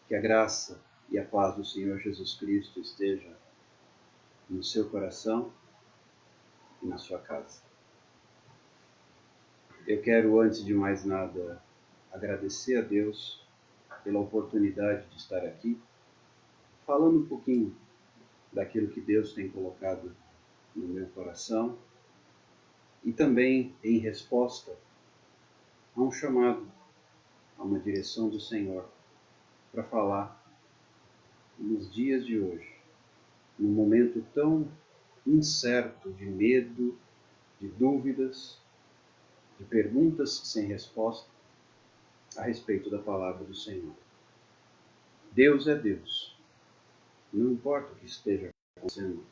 Que a graça e a paz do Senhor Jesus Cristo esteja no seu coração e na sua casa. Eu quero, antes de mais nada, agradecer a Deus pela oportunidade de estar aqui, falando um pouquinho daquilo que Deus tem colocado no meu coração e também em resposta a um chamado, a uma direção do Senhor para falar nos dias de hoje, num momento tão incerto de medo, de dúvidas, de perguntas sem resposta a respeito da palavra do Senhor. Deus é Deus. Não importa o que esteja acontecendo,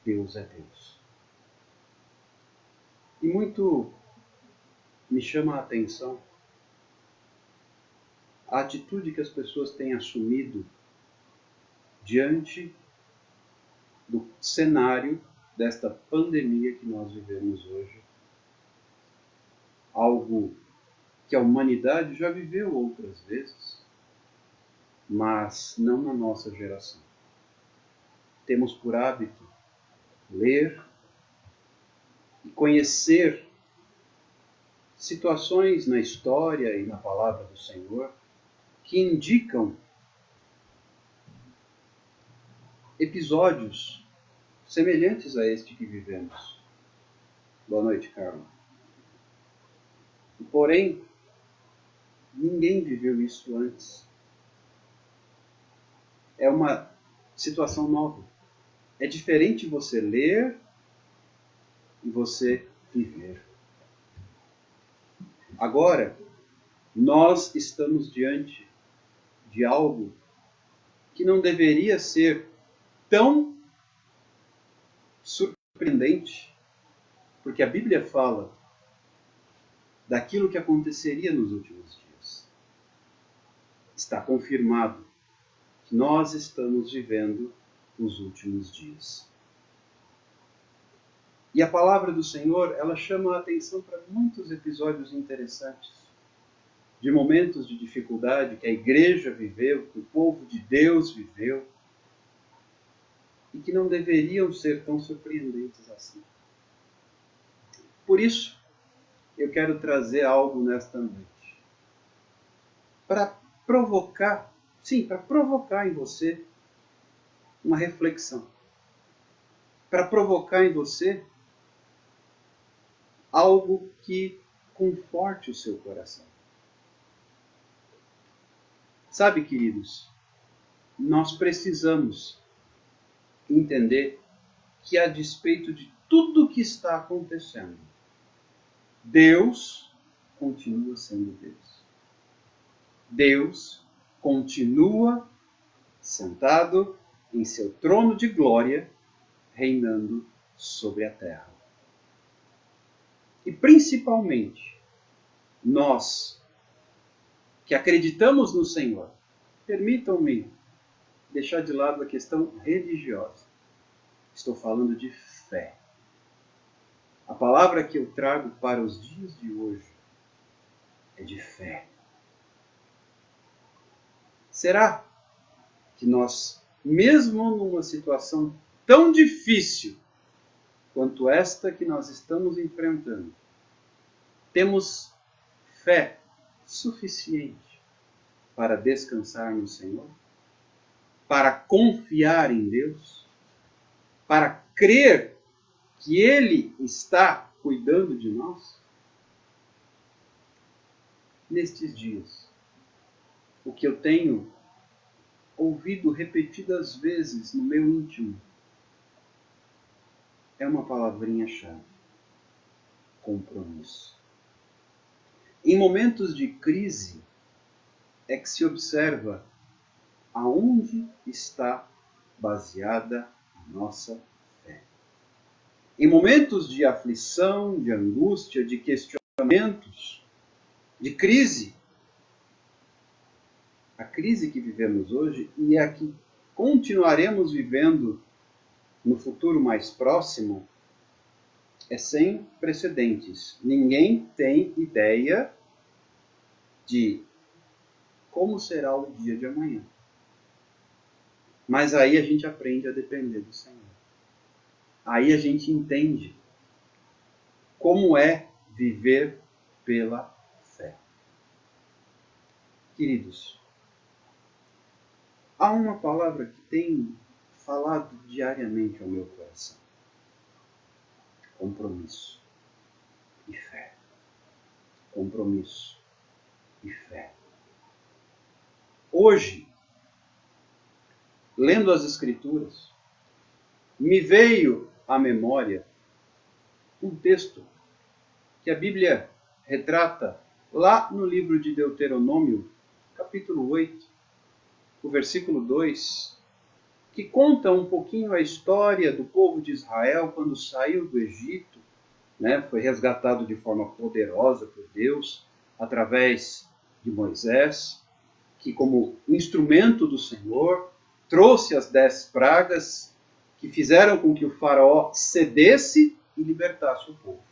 Deus é Deus. E muito me chama a atenção a atitude que as pessoas têm assumido diante do cenário desta pandemia que nós vivemos hoje. Algo que a humanidade já viveu outras vezes, mas não na nossa geração. Temos por hábito ler e conhecer situações na história e na palavra do Senhor que indicam episódios semelhantes a este que vivemos. Boa noite, Carla. Porém, ninguém viveu isso antes. É uma situação nova. É diferente você ler e você viver. Agora, nós estamos diante de algo que não deveria ser tão surpreendente, porque a Bíblia fala daquilo que aconteceria nos últimos dias. Está confirmado que nós estamos vivendo os últimos dias. E a palavra do Senhor, ela chama a atenção para muitos episódios interessantes, de momentos de dificuldade que a igreja viveu, que o povo de Deus viveu, e que não deveriam ser tão surpreendentes assim. Por isso, eu quero trazer algo nesta noite, para provocar em você uma reflexão, para provocar em você algo que conforte o seu coração. Sabe, queridos, nós precisamos entender que, a despeito de tudo o que está acontecendo, Deus continua sendo Deus. Deus continua sentado em seu trono de glória, reinando sobre a terra. E principalmente, nós que acreditamos no Senhor, permitam-me deixar de lado a questão religiosa. Estou falando de fé. A palavra que eu trago para os dias de hoje é de fé. Será que nós, mesmo numa situação tão difícil quanto esta que nós estamos enfrentando, temos fé suficiente para descansar no Senhor? Para confiar em Deus? Para crer que Ele está cuidando de nós? Nestes dias, o que eu tenho ouvido repetidas vezes no meu íntimo é uma palavrinha-chave: compromisso. Em momentos de crise é que se observa aonde está baseada a nossa fé. Em momentos de aflição, de angústia, de questionamentos, de crise, a crise que vivemos hoje e a que continuaremos vivendo no futuro mais próximo é sem precedentes. Ninguém tem ideia de como será o dia de amanhã. Mas aí a gente aprende a depender do Senhor. Aí a gente entende como é viver pela fé. Queridos, há uma palavra que tem falado diariamente ao meu coração. Compromisso e fé. Compromisso e fé. Hoje, lendo as Escrituras, me veio à memória um texto que a Bíblia retrata lá no livro de Deuteronômio, capítulo 8, o versículo 2, que conta um pouquinho a história do povo de Israel quando saiu do Egito, né, foi resgatado de forma poderosa por Deus, através de Moisés, que como instrumento do Senhor, trouxe as 10 pragas que fizeram com que o faraó cedesse e libertasse o povo.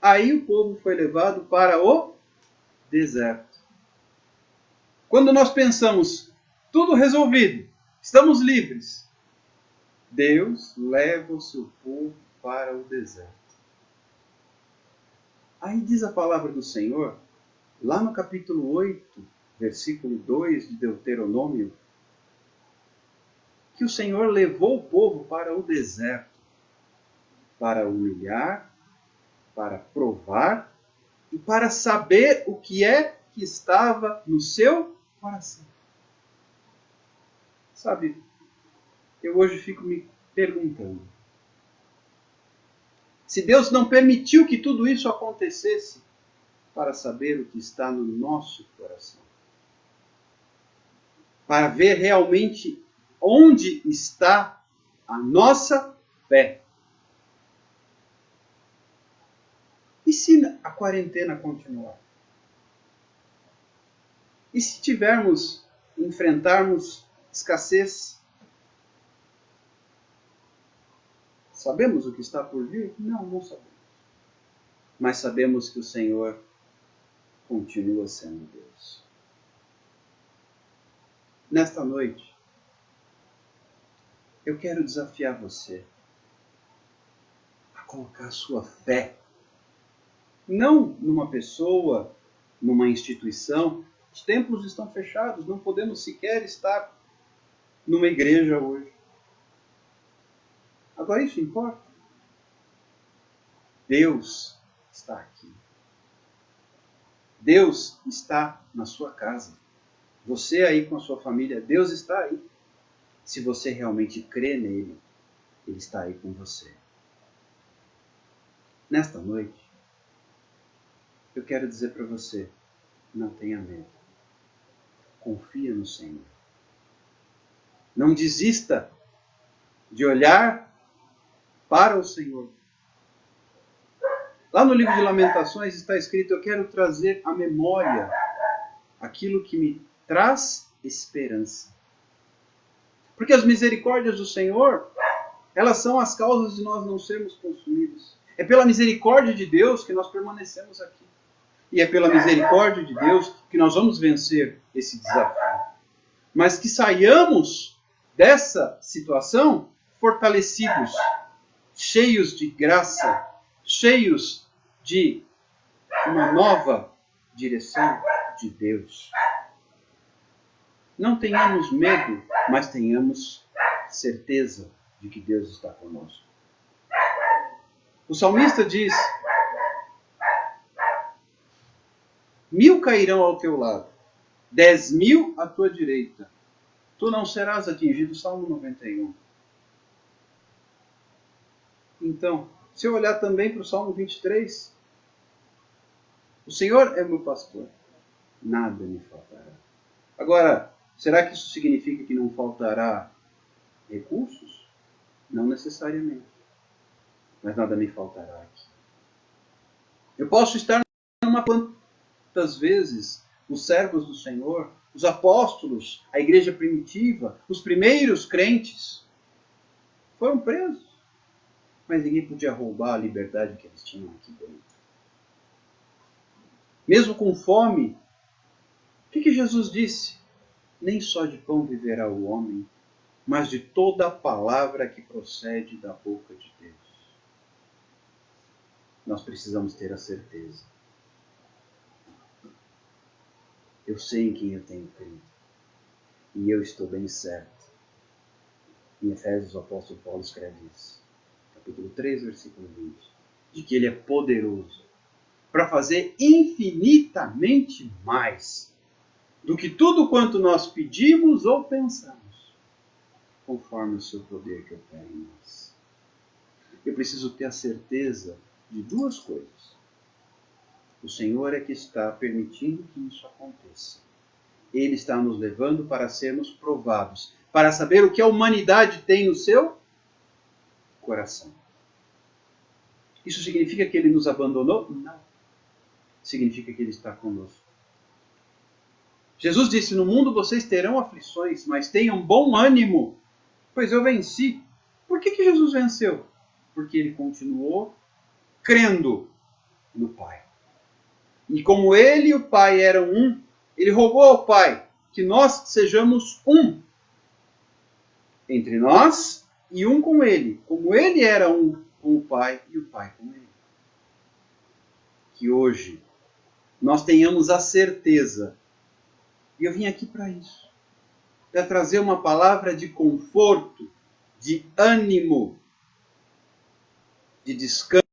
Aí o povo foi levado para o deserto. Quando nós pensamos, tudo resolvido, estamos livres, Deus leva o seu povo para o deserto. Aí diz a palavra do Senhor, lá no capítulo 8, versículo 2 de Deuteronômio, que o Senhor levou o povo para o deserto, para humilhar, para provar e para saber o que é que estava no seu coração. Sabe, eu hoje fico me perguntando, se Deus não permitiu que tudo isso acontecesse para saber o que está no nosso coração, para ver realmente onde está a nossa fé. E se a quarentena continuar? E se enfrentarmos escassez? Sabemos o que está por vir? Não, não sabemos. Mas sabemos que o Senhor continua sendo Deus. Nesta noite, eu quero desafiar você a colocar sua fé, não numa pessoa, numa instituição. Os templos estão fechados, não podemos sequer estar numa igreja hoje. Agora isso importa? Deus está aqui. Deus está na sua casa. Você aí com a sua família, Deus está aí. Se você realmente crê nele, ele está aí com você. Nesta noite, eu quero dizer para você, não tenha medo. Confia no Senhor. Não desista de olhar para o Senhor. Lá no livro de Lamentações está escrito, eu quero trazer à memória aquilo que me traz esperança. Porque as misericórdias do Senhor, elas são as causas de nós não sermos consumidos. É pela misericórdia de Deus que nós permanecemos aqui. E é pela misericórdia de Deus que nós vamos vencer esse desafio. Mas que saiamos dessa situação fortalecidos, cheios de graça, cheios de uma nova direção de Deus. Não tenhamos medo, mas tenhamos certeza de que Deus está conosco. O salmista diz, 1000 cairão ao teu lado, 10.000 à tua direita. Tu não serás atingido. Salmo 91. Então, se eu olhar também para o Salmo 23, o Senhor é meu pastor, nada me faltará. Agora, será que isso significa que não faltará recursos? Não necessariamente. Mas nada me faltará aqui. Eu posso estar numa... Quantas vezes os servos do Senhor, os apóstolos, a igreja primitiva, os primeiros crentes, foram presos. Mas ninguém podia roubar a liberdade que eles tinham aqui dentro. Mesmo com fome, O que Jesus disse? Nem só de pão viverá o homem, mas de toda a palavra que procede da boca de Deus. Nós precisamos ter a certeza. Eu sei em quem eu tenho crido. E eu estou bem certo. Em Efésios, o apóstolo Paulo escreve isso. Capítulo 3, versículo 20. De que ele é poderoso para fazer infinitamente mais do que tudo quanto nós pedimos ou pensamos, conforme o seu poder que opera em nós. Eu preciso ter a certeza de duas coisas. O Senhor é que está permitindo que isso aconteça. Ele está nos levando para sermos provados, para saber o que a humanidade tem no seu coração. Isso significa que ele nos abandonou? Não. Significa que ele está conosco. Jesus disse, no mundo vocês terão aflições, mas tenham bom ânimo, pois eu venci. Por que Jesus venceu? Porque ele continuou crendo no Pai. E como ele e o Pai eram um, ele rogou ao Pai que nós sejamos um entre nós e um com ele. Como ele era um com o Pai e o Pai com ele. Que hoje nós tenhamos a certeza, e eu vim aqui para isso, para trazer uma palavra de conforto, de ânimo, de descanso,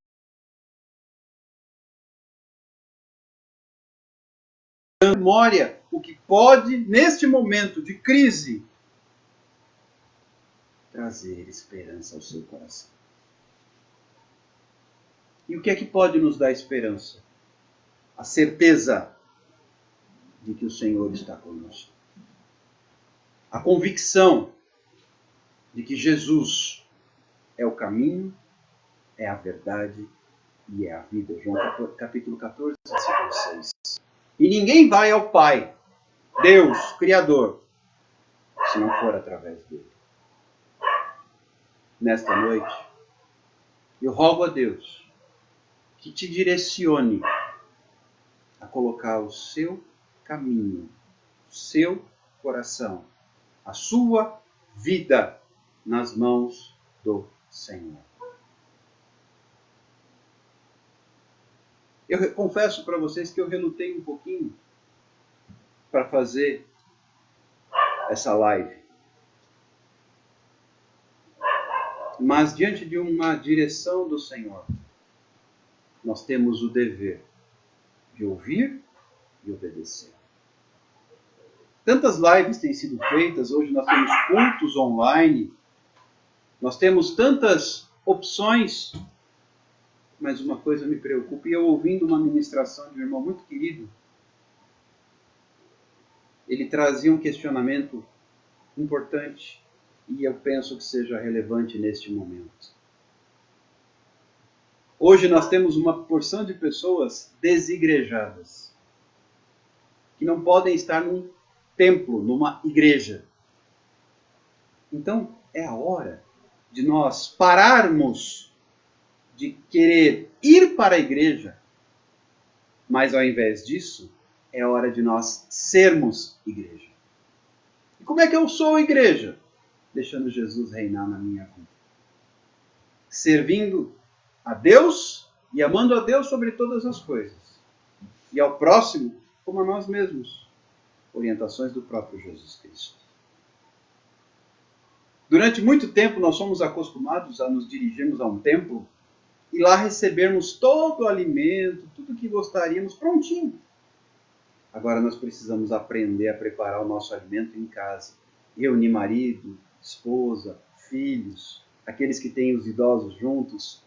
de memória, o que pode, neste momento de crise, trazer esperança ao seu coração. E o que é que pode nos dar esperança? A certeza de que o Senhor está conosco. A convicção de que Jesus é o caminho, é a verdade e é a vida. João capítulo 14, versículo 6. E ninguém vai ao Pai, Deus, Criador, se não for através dele. Nesta noite, eu rogo a Deus que te direcione a colocar o seu caminho, o seu coração, a sua vida nas mãos do Senhor. Eu confesso para vocês que eu relutei um pouquinho para fazer essa live. Mas diante de uma direção do Senhor, nós temos o dever de ouvir e obedecer. Tantas lives têm sido feitas, hoje nós temos cultos online, nós temos tantas opções, mas uma coisa me preocupa, e eu ouvindo uma ministração de um irmão muito querido, ele trazia um questionamento importante, e eu penso que seja relevante neste momento. Hoje nós temos uma porção de pessoas desigrejadas, que não podem estar num templo, numa igreja. Então é a hora de nós pararmos de querer ir para a igreja, mas ao invés disso, é a hora de nós sermos igreja. E como é que eu sou igreja? Deixando Jesus reinar na minha vida. Servindo a Deus e amando a Deus sobre todas as coisas. E ao próximo como a nós mesmos. Orientações do próprio Jesus Cristo. Durante muito tempo nós somos acostumados a nos dirigirmos a um templo e lá recebermos todo o alimento, tudo o que gostaríamos, prontinho. Agora nós precisamos aprender a preparar o nosso alimento em casa. Reunir marido, esposa, filhos, aqueles que têm os idosos juntos,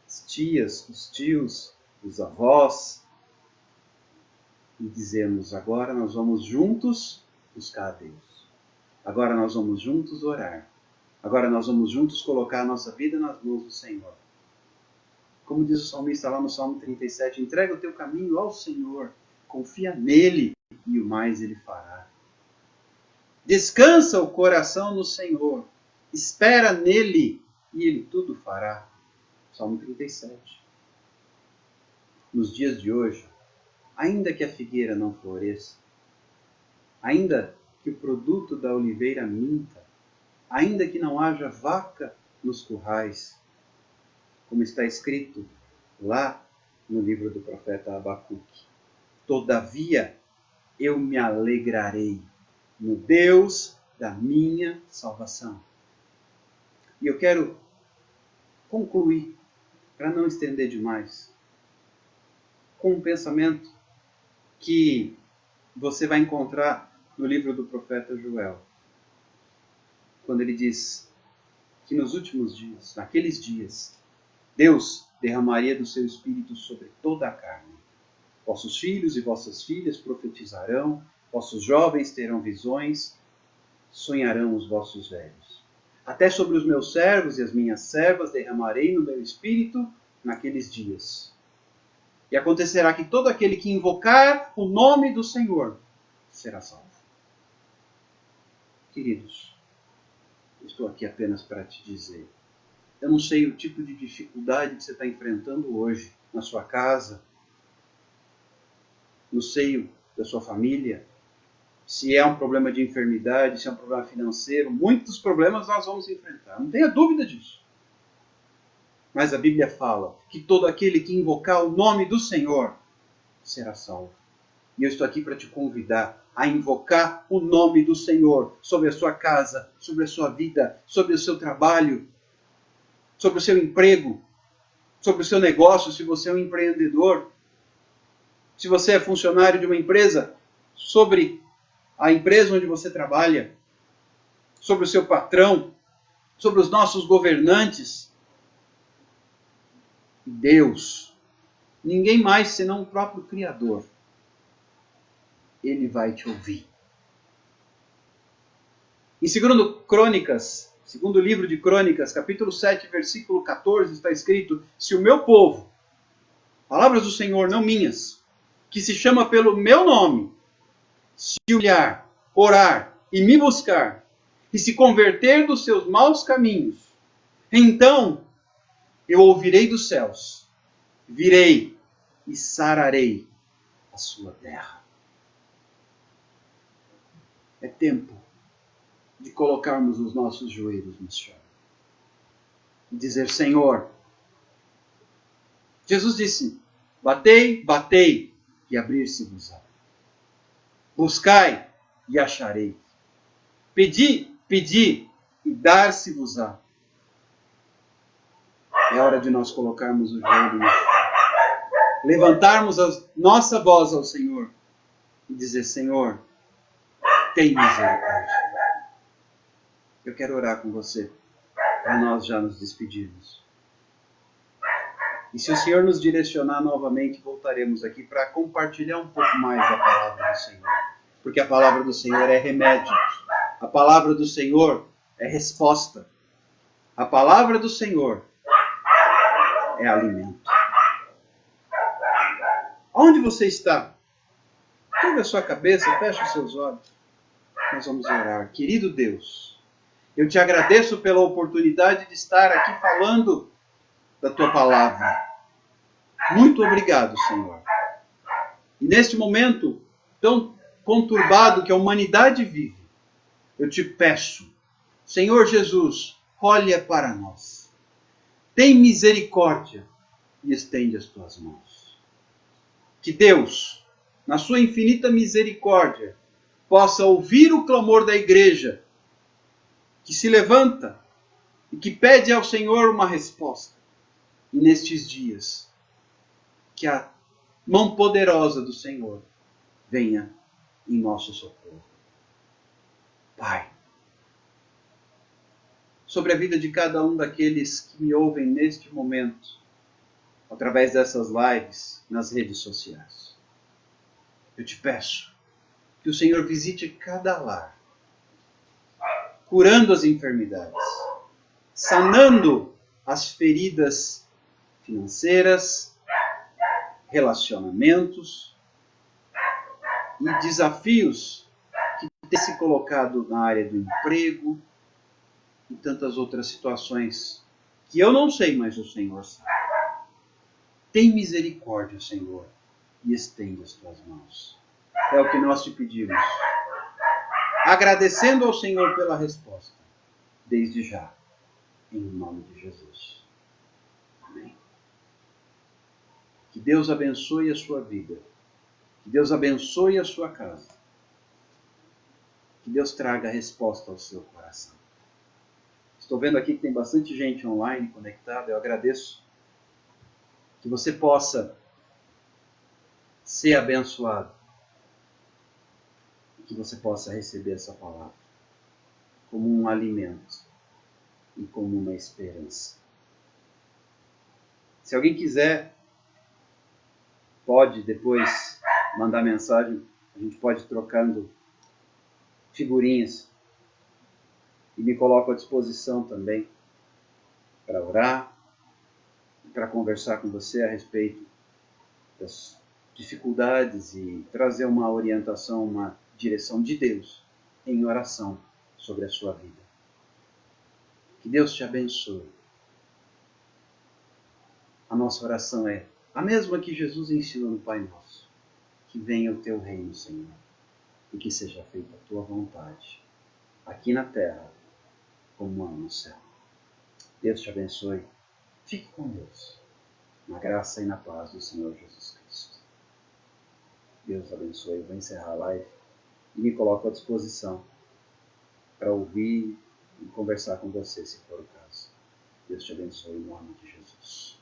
as tias, os tios, os avós, e dizermos, agora nós vamos juntos buscar a Deus. Agora nós vamos juntos orar. Agora nós vamos juntos colocar a nossa vida nas mãos do Senhor. Como diz o salmista lá no Salmo 37, entrega o teu caminho ao Senhor, confia nele e o mais ele fará. Descansa o coração no Senhor, espera nele e ele tudo fará. Salmo 37. Nos dias de hoje, ainda que a figueira não floresça, ainda que o produto da oliveira minta, ainda que não haja vaca nos currais, como está escrito lá no livro do profeta Abacuque. Todavia eu me alegrarei no Deus da minha salvação. E eu quero concluir, para não estender demais, com um pensamento que você vai encontrar no livro do profeta Joel, quando ele diz que nos últimos dias, naqueles dias, Deus derramaria do seu Espírito sobre toda a carne. Vossos filhos e vossas filhas profetizarão, vossos jovens terão visões, sonharão os vossos velhos. Até sobre os meus servos e as minhas servas derramarei no meu Espírito naqueles dias. E acontecerá que todo aquele que invocar o nome do Senhor será salvo. Queridos, eu estou aqui apenas para te dizer, eu não sei o tipo de dificuldade que você está enfrentando hoje na sua casa, no seio da sua família, se é um problema de enfermidade, se é um problema financeiro, muitos problemas nós vamos enfrentar, não tenha dúvida disso. Mas a Bíblia fala que todo aquele que invocar o nome do Senhor será salvo. E eu estou aqui para te convidar a invocar o nome do Senhor sobre a sua casa, sobre a sua vida, sobre o seu trabalho, sobre o seu emprego, sobre o seu negócio, se você é um empreendedor, se você é funcionário de uma empresa, sobre a empresa onde você trabalha, sobre o seu patrão, sobre os nossos governantes. Deus, ninguém mais senão o próprio Criador, Ele vai te ouvir. Em segundo livro de Crônicas, capítulo 7, versículo 14, está escrito: se o meu povo, palavras do Senhor, não minhas, que se chama pelo meu nome, se humilhar, orar e me buscar, e se converter dos seus maus caminhos, então eu ouvirei dos céus, virei e sararei a sua terra. É tempo de colocarmos os nossos joelhos no chão e dizer: Senhor, Jesus disse: batei, batei e abrir-se-vos-á. Buscai e acharei. Pedi, pedi e dar-se-vos-á. É hora de nós colocarmos o joelho no chão, levantarmos a nossa voz ao Senhor e dizer: Senhor, tem misericórdia. Eu quero orar com você, para nós já nos despedirmos. E se o Senhor nos direcionar novamente, voltaremos aqui para compartilhar um pouco mais da palavra do Senhor. Porque a palavra do Senhor é remédio. A palavra do Senhor é resposta. A palavra do Senhor é alimento. Onde você está? Curva a sua cabeça, feche os seus olhos. Nós vamos orar. Querido Deus, eu te agradeço pela oportunidade de estar aqui falando da tua palavra. Muito obrigado, Senhor. E neste momento tão conturbado que a humanidade vive, eu te peço, Senhor Jesus, olha para nós. Tem misericórdia e estende as tuas mãos. Que Deus, na sua infinita misericórdia, possa ouvir o clamor da igreja, que se levanta e que pede ao Senhor uma resposta. E nestes dias, que a mão poderosa do Senhor venha em nosso socorro. Pai, sobre a vida de cada um daqueles que me ouvem neste momento, através dessas lives nas redes sociais, eu te peço que o Senhor visite cada lar, curando as enfermidades, sanando as feridas financeiras, relacionamentos e desafios que têm se colocado na área do emprego e tantas outras situações que eu não sei, mas o Senhor sabe. Tem misericórdia, Senhor, e estende as tuas mãos. É o que nós te pedimos, agradecendo ao Senhor pela resposta, desde já, em nome de Jesus. Amém. Que Deus abençoe a sua vida. Que Deus abençoe a sua casa. Que Deus traga a resposta ao seu coração. Estou vendo aqui que tem bastante gente online conectada. Eu agradeço. Que você possa ser abençoado. Que você possa receber essa palavra como um alimento e como uma esperança. Se alguém quiser, pode depois mandar mensagem. A gente pode ir trocando figurinhas. E me coloco à disposição também para orar, para conversar com você a respeito das dificuldades e trazer uma orientação, uma direção de Deus em oração sobre a sua vida. Que Deus te abençoe. A nossa oração é a mesma que Jesus ensinou no Pai Nosso. Que venha o teu reino, Senhor, e que seja feita a tua vontade, aqui na terra, como é no céu. Deus te abençoe. Fique com Deus, na graça e na paz do Senhor Jesus Cristo. Deus abençoe. Eu vou encerrar a live e me coloco à disposição para ouvir e conversar com você, se for o caso. Deus te abençoe em nome de Jesus.